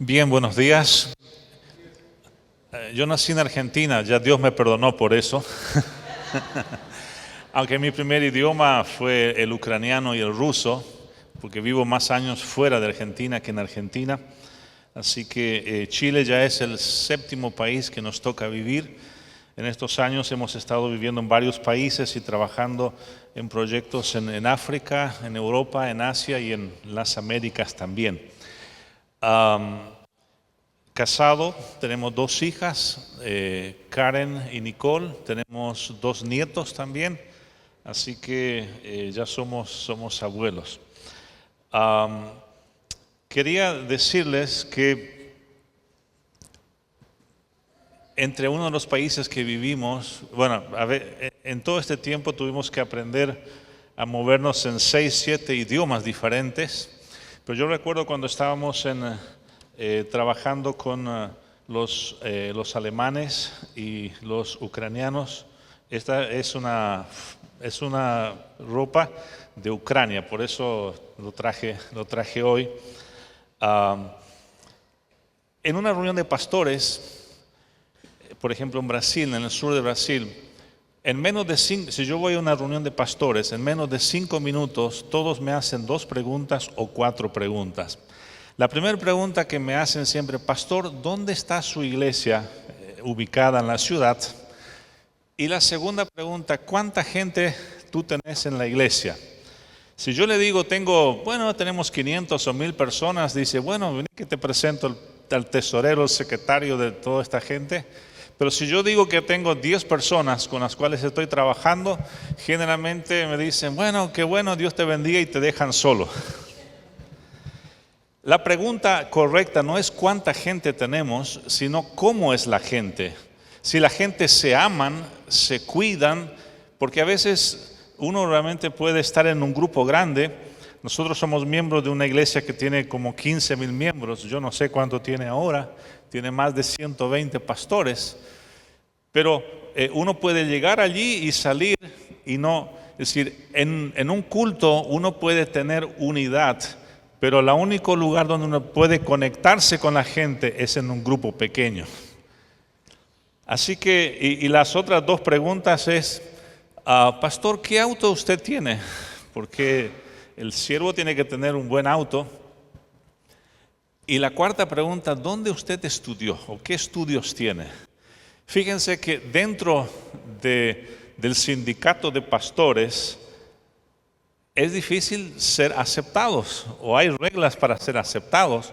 Bien, buenos días. Yo nací en Argentina, ya Dios me perdonó por eso. Aunque mi primer idioma fue el ucraniano y el ruso, porque vivo más años fuera de Argentina que en Argentina. Así que Chile ya es el séptimo país que nos toca vivir. En estos años hemos estado viviendo en varios países y trabajando en proyectos en África, en Europa, en Asia y en las Américas también. Casado, tenemos dos hijas, Karen y Nicole, tenemos dos nietos también, así que ya somos abuelos. Quería decirles que entre uno de los países que vivimos, bueno, en todo este tiempo tuvimos que aprender a movernos en 6, 7 idiomas diferentes, pero yo recuerdo cuando estábamos trabajando con los alemanes y los ucranianos. Esta es una ropa de Ucrania, por eso lo traje hoy. En una reunión de pastores, por ejemplo en Brasil, en el sur de Brasil, si yo voy a una reunión de pastores, en menos de 5 minutos todos me hacen 2 preguntas o 4 preguntas. La primera pregunta que me hacen siempre: pastor, ¿dónde está su iglesia ubicada en la ciudad? Y la segunda pregunta: ¿cuánta gente tú tenés en la iglesia? Si yo le digo tenemos 500 o 1000 personas, dice, bueno, vení que te presento al tesorero, el secretario de toda esta gente. Pero si yo digo que tengo 10 personas con las cuales estoy trabajando, generalmente me dicen, bueno, qué bueno, Dios te bendiga, y te dejan solo. La pregunta correcta no es cuánta gente tenemos, sino cómo es la gente. Si la gente se aman, se cuidan, porque a veces uno realmente puede estar en un grupo grande. Nosotros somos miembros de una iglesia que tiene como 15,000 miembros, yo no sé cuánto tiene ahora, tiene más de 120 pastores, pero uno puede llegar allí y salir y no, es decir, en un culto uno puede tener unidad, pero el único lugar donde uno puede conectarse con la gente es en un grupo pequeño. Así que, y las otras 2 preguntas es, pastor, ¿qué auto usted tiene? Porque el siervo tiene que tener un buen auto. Y la cuarta pregunta, ¿dónde usted estudió o qué estudios tiene? Fíjense que dentro del sindicato de pastores es difícil ser aceptados, o hay reglas para ser aceptados,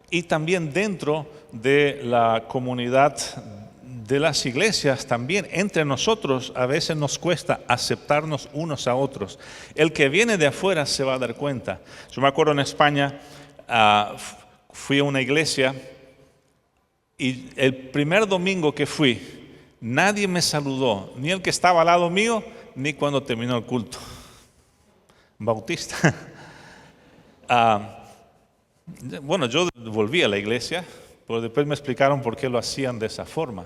y también dentro de la comunidad de las iglesias, también entre nosotros a veces nos cuesta aceptarnos unos a otros. El que viene de afuera se va a dar cuenta. Yo me acuerdo en España, fui a una iglesia y el primer domingo que fui, nadie me saludó, ni el que estaba al lado mío, ni cuando terminó el culto. Bautista. Bueno, yo volví a la iglesia, pero después me explicaron por qué lo hacían de esa forma.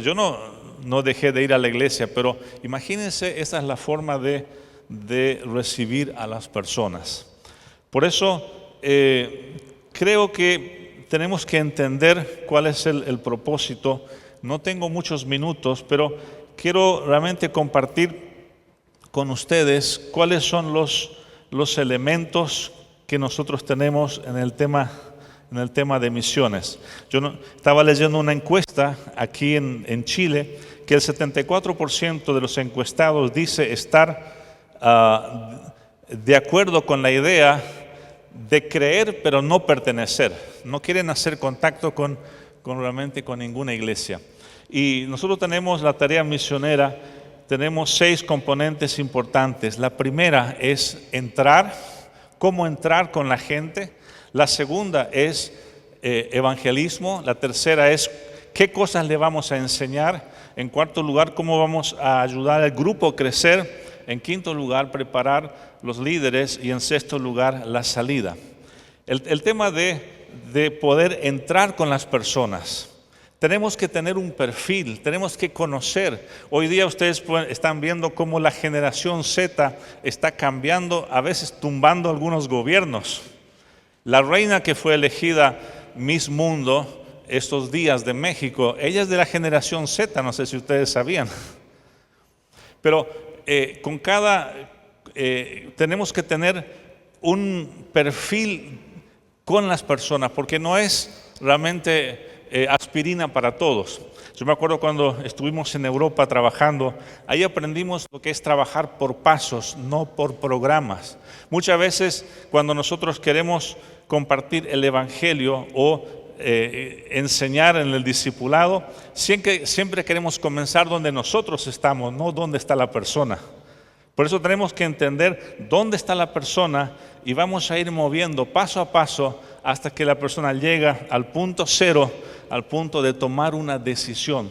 Yo no dejé de ir a la iglesia, pero imagínense, esa es la forma de recibir a las personas. Por eso creo que tenemos que entender cuál es el propósito. No tengo muchos minutos, pero quiero realmente compartir con ustedes cuáles son los elementos que nosotros tenemos en el tema de misiones. Estaba leyendo una encuesta aquí en Chile que el 74% de los encuestados dice estar de acuerdo con la idea de creer pero no pertenecer. No quieren hacer contacto realmente con ninguna iglesia. Y nosotros tenemos la tarea misionera. Tenemos 6 componentes importantes. La primera es cómo entrar con la gente. La segunda es evangelismo. La tercera es qué cosas le vamos a enseñar. En cuarto lugar, cómo vamos a ayudar al grupo a crecer. En quinto lugar, preparar los líderes. Y en sexto lugar, la salida. El tema de poder entrar con las personas. Tenemos que tener un perfil, tenemos que conocer. Hoy día ustedes están viendo cómo la generación Z está cambiando, a veces tumbando algunos gobiernos. La reina que fue elegida Miss Mundo estos días de México. Ella es de la generación Z, no sé si ustedes sabían. Pero tenemos que tener un perfil con las personas, porque no es realmente aspirina para todos. Yo me acuerdo cuando estuvimos en Europa trabajando, ahí aprendimos lo que es trabajar por pasos, no por programas. Muchas veces cuando nosotros queremos compartir el Evangelio o enseñar en el discipulado, siempre queremos comenzar donde nosotros estamos, no donde está la persona. Por eso tenemos que entender dónde está la persona y vamos a ir moviendo paso a paso hasta que la persona llega al punto cero, al punto de tomar una decisión.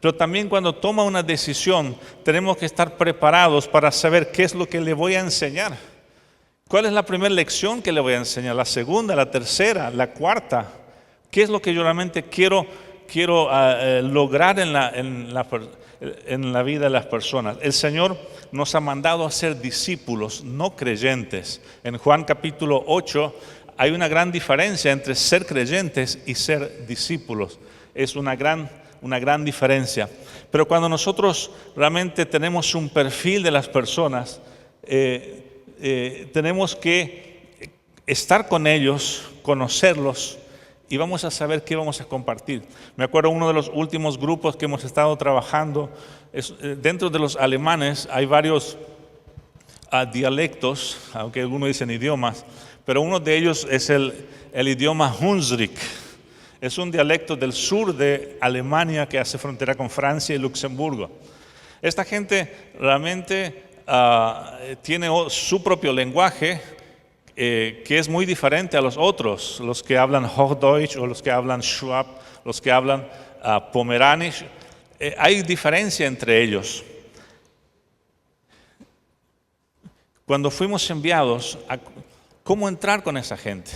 Pero también cuando toma una decisión tenemos que estar preparados para saber qué es lo que le voy a enseñar. ¿Cuál es la primera lección que le voy a enseñar? ¿La segunda, la tercera, la cuarta? ¿Qué es lo que yo realmente quiero lograr en la vida de las personas? El Señor nos ha mandado a ser discípulos, no creyentes. En Juan capítulo 8 hay una gran diferencia entre ser creyentes y ser discípulos. Es una gran diferencia. Pero cuando nosotros realmente tenemos un perfil de las personas, tenemos que estar con ellos, conocerlos, y vamos a saber qué vamos a compartir. Me acuerdo uno de los últimos grupos que hemos estado trabajando, dentro de los alemanes hay varios dialectos, aunque algunos dicen idiomas, pero uno de ellos es el idioma Hunsrück. Es un dialecto del sur de Alemania que hace frontera con Francia y Luxemburgo. Esta gente realmente tiene su propio lenguaje, que es muy diferente a los otros, los que hablan Hochdeutsch o los que hablan Schwab, los que hablan Pomeranisch. Hay diferencia entre ellos. Cuando fuimos enviados, ¿cómo entrar con esa gente?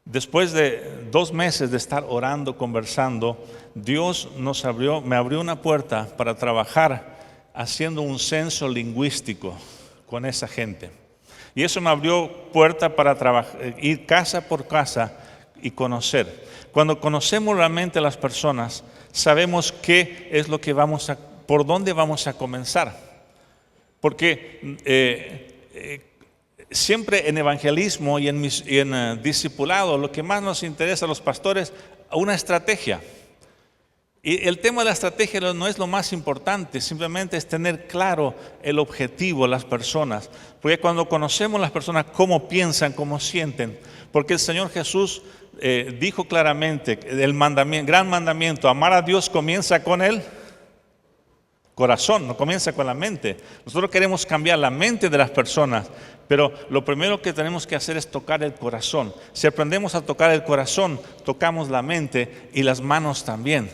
Después de 2 meses de estar orando, conversando, Dios me abrió una puerta para trabajar haciendo un censo lingüístico con esa gente. Y eso me abrió puerta para ir casa por casa y conocer. Cuando conocemos realmente a las personas, sabemos qué es lo que por dónde vamos a comenzar. Porque siempre en evangelismo y en discipulado, lo que más nos interesa a los pastores, una estrategia. Y el tema de la estrategia no es lo más importante, simplemente es tener claro el objetivo, las personas. Porque cuando conocemos las personas, cómo piensan, cómo sienten. Porque el Señor Jesús dijo claramente, gran mandamiento, amar a Dios comienza con el corazón, no comienza con la mente. Nosotros queremos cambiar la mente de las personas, pero lo primero que tenemos que hacer es tocar el corazón. Si aprendemos a tocar el corazón, tocamos la mente y las manos también.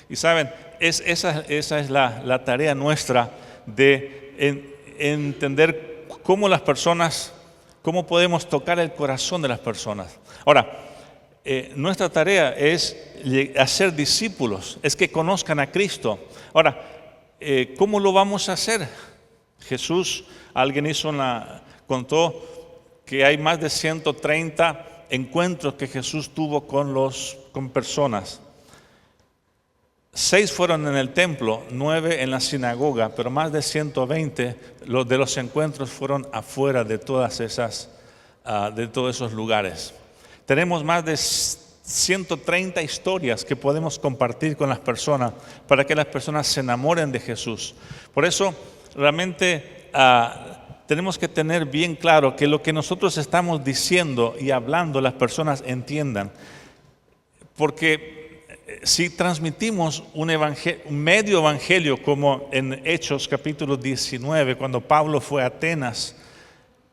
Y saben, esa es la tarea nuestra de entender cómo podemos tocar el corazón de las personas. Ahora, nuestra tarea es hacer discípulos, es que conozcan a Cristo. Ahora, ¿cómo lo vamos a hacer? Jesús, alguien contó que hay más de 130 encuentros que Jesús tuvo con personas. 6 fueron en el templo, 9 en la sinagoga, pero más de 120 de los encuentros fueron afuera de todos esos lugares. Tenemos más de 130 historias que podemos compartir con las personas para que las personas se enamoren de Jesús. Por eso realmente tenemos que tener bien claro que lo que nosotros estamos diciendo y hablando las personas entiendan. Porque si transmitimos un medio evangelio como en Hechos capítulo 19, cuando Pablo fue a Atenas,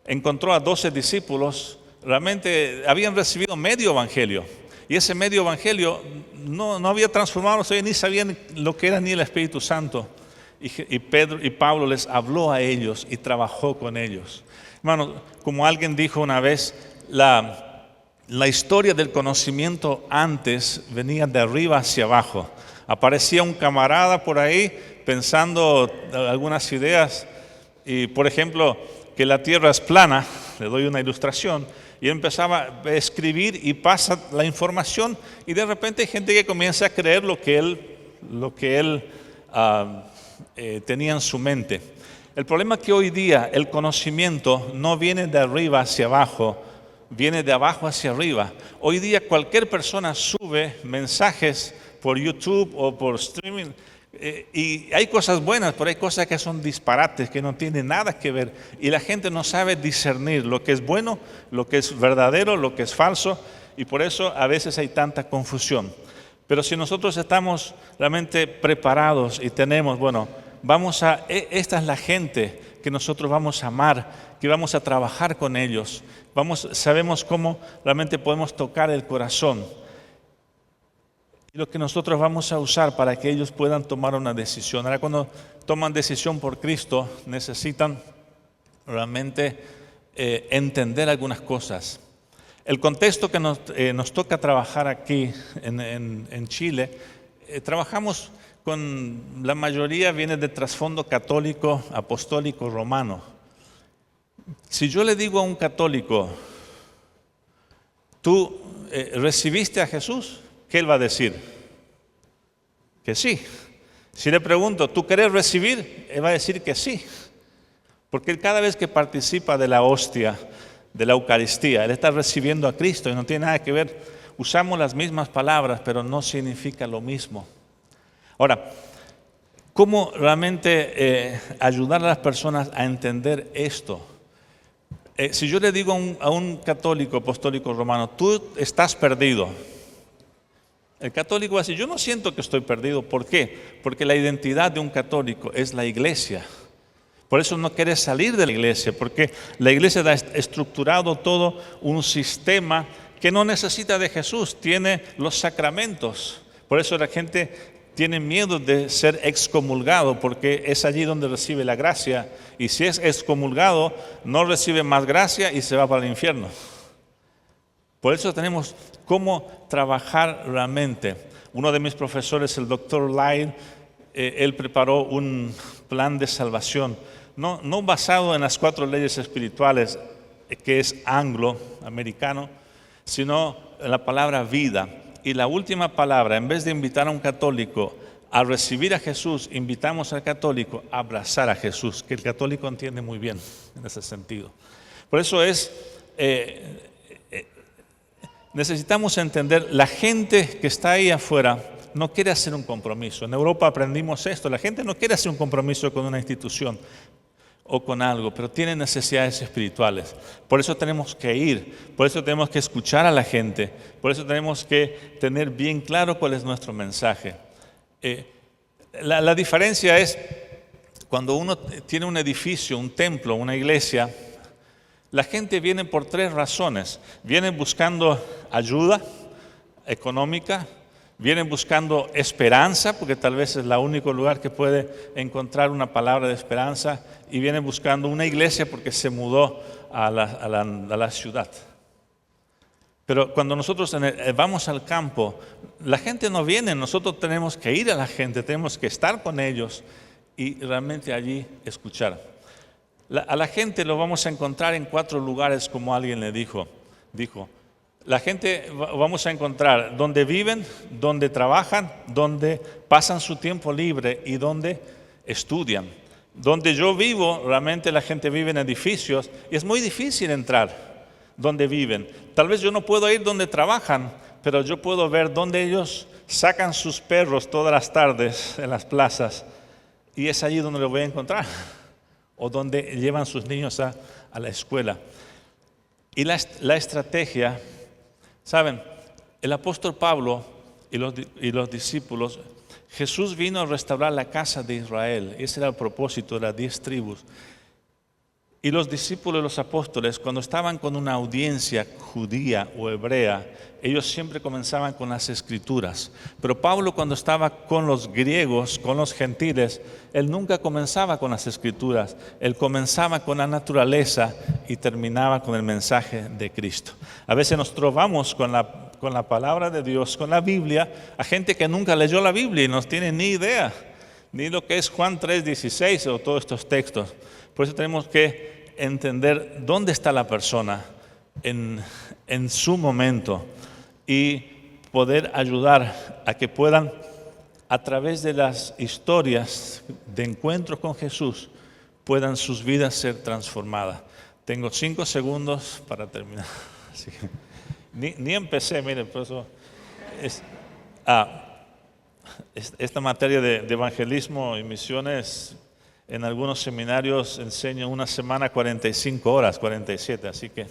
encontró a 12 discípulos, realmente habían recibido medio evangelio. Y ese medio evangelio no había transformado, ni sabían lo que era ni el Espíritu Santo. Y Pedro y Pablo les habló a ellos y trabajó con ellos. Hermanos, como alguien dijo una vez, la historia del conocimiento antes venía de arriba hacia abajo. Aparecía un camarada por ahí pensando algunas ideas y, por ejemplo, que la tierra es plana, le doy una ilustración, y él empezaba a escribir y pasa la información, y de repente hay gente que comienza a creer lo que él tenía en su mente. El problema es que hoy día el conocimiento no viene de arriba hacia abajo, viene de abajo hacia arriba. Hoy día cualquier persona sube mensajes por YouTube o por streaming, y hay cosas buenas, pero hay cosas que son disparates, que no tienen nada que ver, y la gente no sabe discernir lo que es bueno, lo que es verdadero, lo que es falso, y por eso a veces hay tanta confusión. Pero si nosotros estamos realmente preparados y tenemos, esta es la gente que nosotros vamos a amar, que vamos a trabajar con ellos, sabemos cómo realmente podemos tocar el corazón. Y lo que nosotros vamos a usar para que ellos puedan tomar una decisión. Ahora, cuando toman decisión por Cristo, necesitan realmente entender algunas cosas. El contexto que nos toca trabajar aquí en Chile, trabajamos con la mayoría viene de trasfondo católico, apostólico, romano. Si yo le digo a un católico, ¿tú recibiste a Jesús? ¿Qué él va a decir? Que sí. Si le pregunto, ¿tú querés recibir? Él va a decir que sí. Porque él cada vez que participa de la hostia, de la Eucaristía, él está recibiendo a Cristo y no tiene nada que ver. Usamos las mismas palabras, pero no significa lo mismo. Ahora, ¿cómo realmente ayudar a las personas a entender esto? Si yo le digo a un católico apostólico romano, tú estás perdido. El católico va a decir, yo no siento que estoy perdido. ¿Por qué? Porque la identidad de un católico es la iglesia. Por eso no quiere salir de la iglesia, porque la iglesia ha estructurado todo un sistema que no necesita de Jesús, tiene los sacramentos. Por eso la gente tiene miedo de ser excomulgado, porque es allí donde recibe la gracia. Y si es excomulgado, no recibe más gracia y se va para el infierno. Por eso tenemos cómo trabajar realmente. Uno de mis profesores, el doctor Lyle, él preparó un plan de salvación, no basado en las 4 leyes espirituales, que es anglo-americano, sino en la palabra vida. Y la última palabra, en vez de invitar a un católico a recibir a Jesús, invitamos al católico a abrazar a Jesús, que el católico entiende muy bien en ese sentido. Por eso necesitamos entender, la gente que está ahí afuera no quiere hacer un compromiso. En Europa aprendimos esto, la gente no quiere hacer un compromiso con una institución o con algo, pero tiene necesidades espirituales. Por eso tenemos que ir, por eso tenemos que escuchar a la gente, por eso tenemos que tener bien claro cuál es nuestro mensaje. La diferencia es cuando uno tiene un edificio, un templo, una iglesia. La gente viene por 3 razones. Vienen buscando ayuda económica, vienen buscando esperanza, porque tal vez es el único lugar que puede encontrar una palabra de esperanza, y vienen buscando una iglesia porque se mudó a la ciudad. Pero cuando nosotros vamos al campo, la gente no viene, nosotros tenemos que ir a la gente, tenemos que estar con ellos y realmente allí escuchar. A la gente lo vamos a encontrar en 4 lugares, como alguien le dijo. La gente vamos a encontrar donde viven, donde trabajan, donde pasan su tiempo libre y donde estudian. Donde yo vivo, realmente la gente vive en edificios y es muy difícil entrar donde viven. Tal vez yo no puedo ir donde trabajan, pero yo puedo ver donde ellos sacan sus perros todas las tardes en las plazas, y es allí donde lo voy a encontrar. O donde llevan sus niños a la escuela. Y la estrategia, ¿saben? El apóstol Pablo y los discípulos, Jesús vino a restaurar la casa de Israel. Ese era el propósito de las 10 tribus. Y los discípulos y los apóstoles, cuando estaban con una audiencia judía o hebrea, ellos siempre comenzaban con las escrituras. Pero Pablo, cuando estaba con los griegos, con los gentiles, él nunca comenzaba con las escrituras. Él comenzaba con la naturaleza y terminaba con el mensaje de Cristo. A veces nos trovamos con la palabra de Dios, con la Biblia, a gente que nunca leyó la Biblia y no tiene ni idea, ni lo que es Juan 3:16 o todos estos textos. Por eso tenemos que entender dónde está la persona en su momento y poder ayudar a que puedan, a través de las historias de encuentro con Jesús, puedan sus vidas ser transformadas. Tengo 5 segundos para terminar. Así que ni empecé, miren, por eso esta materia de evangelismo y misiones, en algunos seminarios enseño una semana 45 horas, 47, así que